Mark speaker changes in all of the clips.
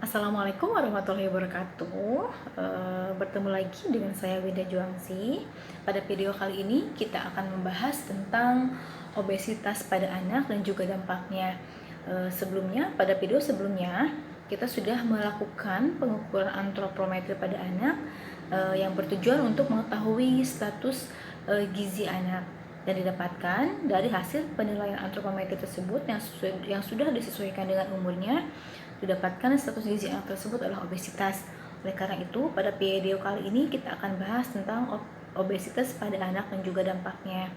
Speaker 1: Assalamualaikum warahmatullahi wabarakatuh. Bertemu lagi dengan saya Winda Juangsi. Pada video kali ini kita akan membahas tentang obesitas pada anak dan juga dampaknya. Pada video sebelumnya kita sudah melakukan pengukuran antropometri pada anak yang bertujuan untuk mengetahui status gizi anak, dan didapatkan dari hasil penilaian antropometri tersebut yang sudah disesuaikan dengan umurnya. Didapatkan status gizi anak tersebut adalah obesitas. Oleh karena itu, pada video kali ini kita akan bahas tentang obesitas pada anak dan juga dampaknya.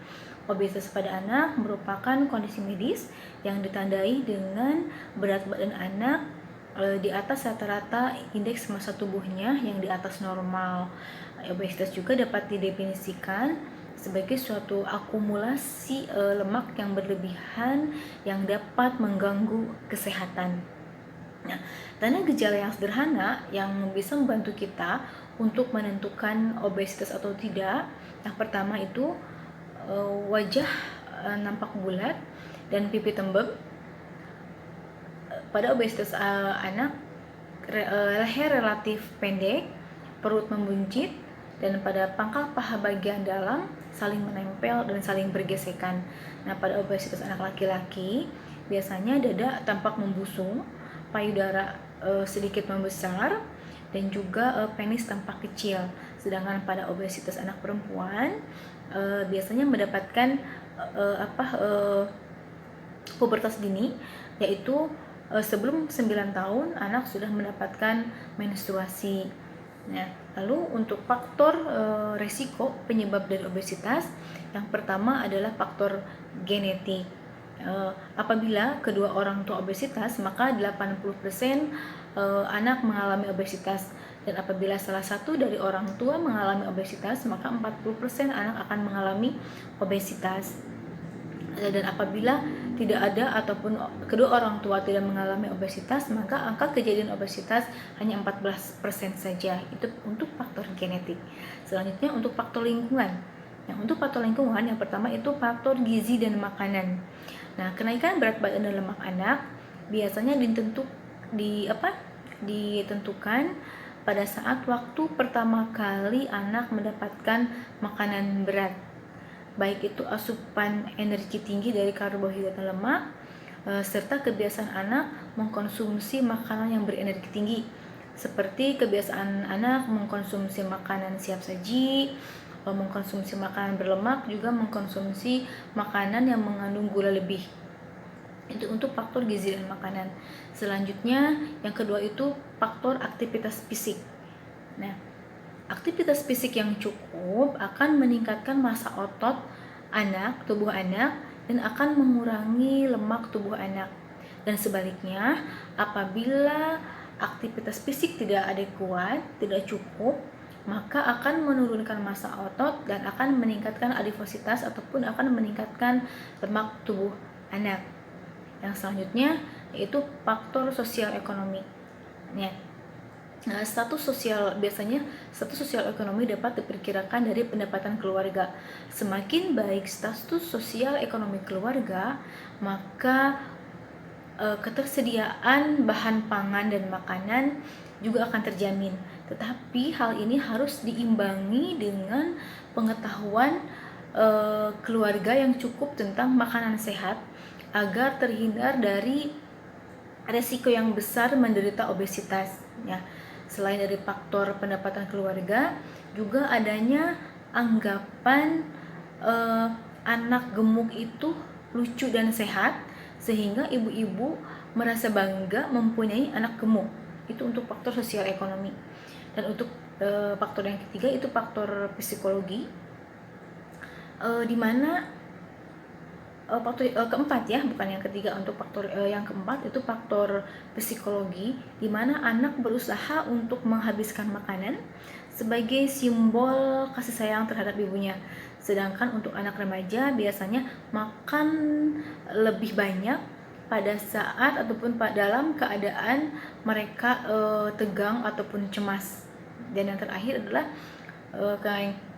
Speaker 1: Obesitas pada anak merupakan kondisi medis yang ditandai dengan berat badan anak di atas rata-rata indeks massa tubuhnya yang di atas normal. Obesitas juga dapat didefinisikan sebagai suatu akumulasi lemak yang berlebihan yang dapat mengganggu kesehatan. Nah, tanda gejala yang sederhana yang bisa membantu kita untuk menentukan obesitas atau tidak. Yang pertama itu wajah nampak bulat dan pipi tembem. Pada obesitas anak, leher relatif pendek, perut membuncit, dan pada pangkal paha bagian dalam saling menempel dan saling bergesekan. Nah, pada obesitas anak laki-laki, biasanya dada tampak membusung, payudara sedikit membesar, dan juga penis tampak kecil. Sedangkan pada obesitas anak perempuan biasanya mendapatkan pubertas dini, yaitu sebelum 9 tahun anak sudah mendapatkan menstruasi. Nah, lalu untuk faktor resiko penyebab dari obesitas, yang pertama adalah faktor genetik. Apabila kedua orang tua obesitas, maka 80% anak mengalami obesitas, dan apabila salah satu dari orang tua mengalami obesitas, maka 40% anak akan mengalami obesitas. Dan apabila tidak ada ataupun kedua orang tua tidak mengalami obesitas, maka angka kejadian obesitas hanya 14% saja. Itu untuk faktor genetik. Selanjutnya untuk faktor lingkungan. Nah, untuk faktor lingkungan, yang pertama itu faktor gizi dan makanan. Nah, kenaikan berat badan dan lemak anak biasanya ditentukan pada saat waktu pertama kali anak mendapatkan makanan berat, baik itu asupan energi tinggi dari karbohidrat dan lemak, serta kebiasaan anak mengkonsumsi makanan yang berenergi tinggi, seperti kebiasaan anak mengkonsumsi makanan siap saji, mengkonsumsi makanan berlemak, juga mengkonsumsi makanan yang mengandung gula lebih. Itu untuk faktor gizi dan makanan. Selanjutnya, yang kedua itu faktor aktivitas fisik. Nah, aktivitas fisik yang cukup akan meningkatkan massa otot tubuh anak, dan akan mengurangi lemak tubuh anak. Dan sebaliknya, apabila aktivitas fisik tidak adekuat, tidak cukup, maka akan menurunkan massa otot dan akan meningkatkan adipositas ataupun akan meningkatkan lemak tubuh anak. Yang selanjutnya yaitu faktor sosial ekonomi. Nah, status sosial ekonomi dapat diperkirakan dari pendapatan keluarga. Semakin baik status sosial ekonomi keluarga, maka ketersediaan bahan pangan dan makanan juga akan terjamin. Tetapi hal ini harus diimbangi dengan pengetahuan keluarga yang cukup tentang makanan sehat agar terhindar dari resiko yang besar menderita obesitas. Ya, selain dari faktor pendapatan keluarga, juga adanya anggapan anak gemuk itu lucu dan sehat, sehingga ibu-ibu merasa bangga mempunyai anak gemuk. Itu untuk faktor sosial ekonomi. Dan untuk faktor yang ketiga itu faktor psikologi, di mana faktor keempat, ya, bukan yang ketiga. Untuk faktor yang keempat itu faktor psikologi, di mana anak berusaha untuk menghabiskan makanan sebagai simbol kasih sayang terhadap ibunya. Sedangkan untuk anak remaja biasanya makan lebih banyak pada saat ataupun dalam keadaan mereka tegang ataupun cemas. Dan yang terakhir adalah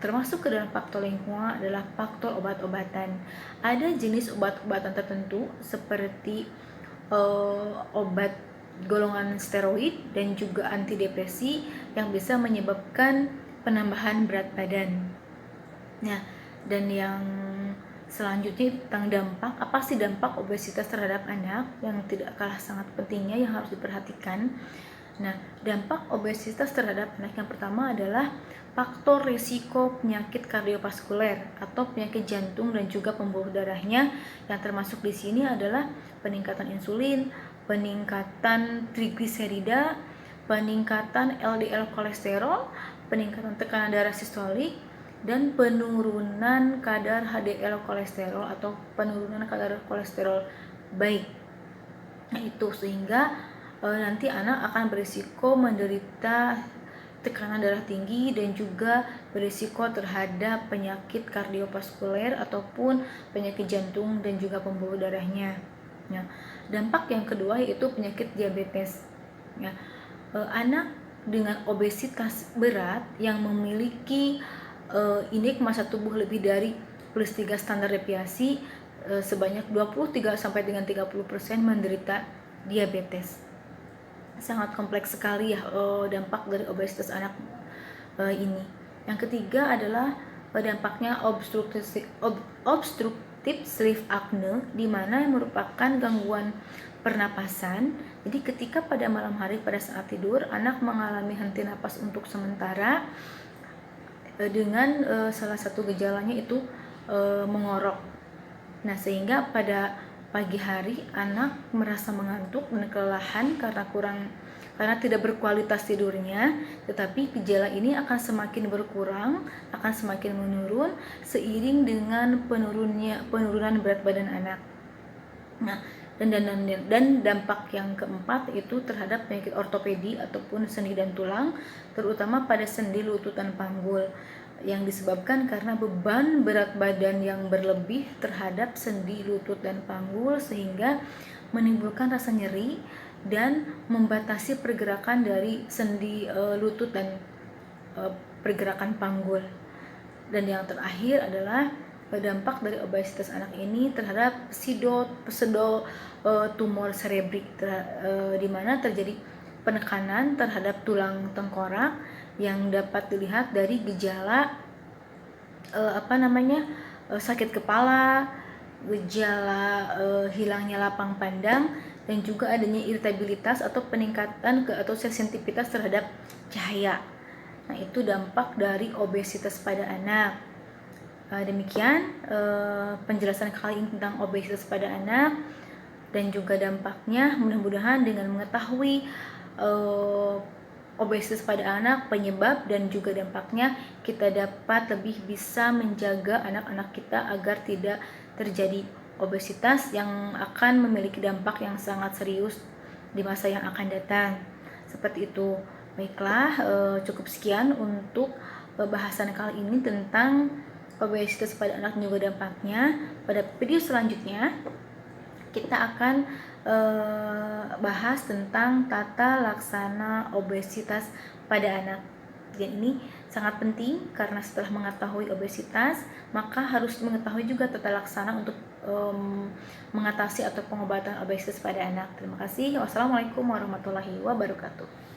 Speaker 1: termasuk ke dalam faktor lingkungan adalah faktor obat-obatan. Ada jenis obat-obatan tertentu seperti obat golongan steroid dan juga antidepresi yang bisa menyebabkan penambahan berat badan. Nah, dan yang selanjutnya tentang dampak, apa sih dampak obesitas terhadap anak yang tidak kalah sangat pentingnya yang harus diperhatikan. Nah, dampak obesitas terhadap anak yang pertama adalah faktor risiko penyakit kardiovaskuler atau penyakit jantung dan juga pembuluh darahnya, yang termasuk di sini adalah peningkatan insulin, peningkatan trigliserida, peningkatan LDL kolesterol, peningkatan tekanan darah sistolik, dan penurunan kadar HDL kolesterol atau penurunan kadar kolesterol baik. Nah, itu sehingga nanti anak akan berisiko menderita tekanan darah tinggi dan juga berisiko terhadap penyakit kardiovaskuler ataupun penyakit jantung dan juga pembuluh darahnya. Nah, dampak yang kedua yaitu penyakit diabetes. Ya, anak dengan obesitas berat yang memiliki indeks massa tubuh lebih dari +3 standar deviasi sebanyak 23-30% menderita diabetes. Sangat kompleks sekali ya dampak dari obesitas anak ini. Yang ketiga adalah dampaknya obstruktif sleep apnea, di mana yang merupakan gangguan pernapasan. Jadi ketika pada malam hari pada saat tidur anak mengalami henti napas untuk sementara dengan salah satu gejalanya itu mengorok. Nah, sehingga pada pagi hari anak merasa mengantuk dan kelelahan karena tidak berkualitas tidurnya, tetapi gejala ini akan semakin berkurang, akan semakin menurun seiring dengan penurunan berat badan anak. Nah, dan dampak yang keempat itu terhadap penyakit ortopedi ataupun sendi dan tulang, terutama pada sendi lutut dan panggul, yang disebabkan karena beban berat badan yang berlebih terhadap sendi lutut dan panggul, sehingga menimbulkan rasa nyeri dan membatasi pergerakan dari sendi lutut dan pergerakan panggul. Dan yang terakhir adalah dampak dari obesitas anak ini terhadap pseudo tumor cerebri, di mana terjadi penekanan terhadap tulang tengkorak yang dapat dilihat dari gejala sakit kepala, gejala hilangnya lapang pandang, dan juga adanya iritabilitas atau peningkatan atau sensitivitas terhadap cahaya. Nah, itu dampak dari obesitas pada anak. Demikian penjelasan kali ini tentang obesitas pada anak dan juga dampaknya. Mudah-mudahan dengan mengetahui obesitas pada anak, penyebab dan juga dampaknya, kita dapat lebih bisa menjaga anak-anak kita agar tidak terjadi obesitas yang akan memiliki dampak yang sangat serius di masa yang akan datang. Seperti itu. Baiklah, cukup sekian untuk bahasan kali ini tentang obesitas pada anak dan juga dampaknya. Pada video selanjutnya kita akan bahas tentang tata laksana obesitas pada anak. Dan ini sangat penting karena setelah mengetahui obesitas, maka harus mengetahui juga tata laksana untuk mengatasi atau pengobatan obesitas pada anak. Terima kasih. Wassalamualaikum warahmatullahi wabarakatuh.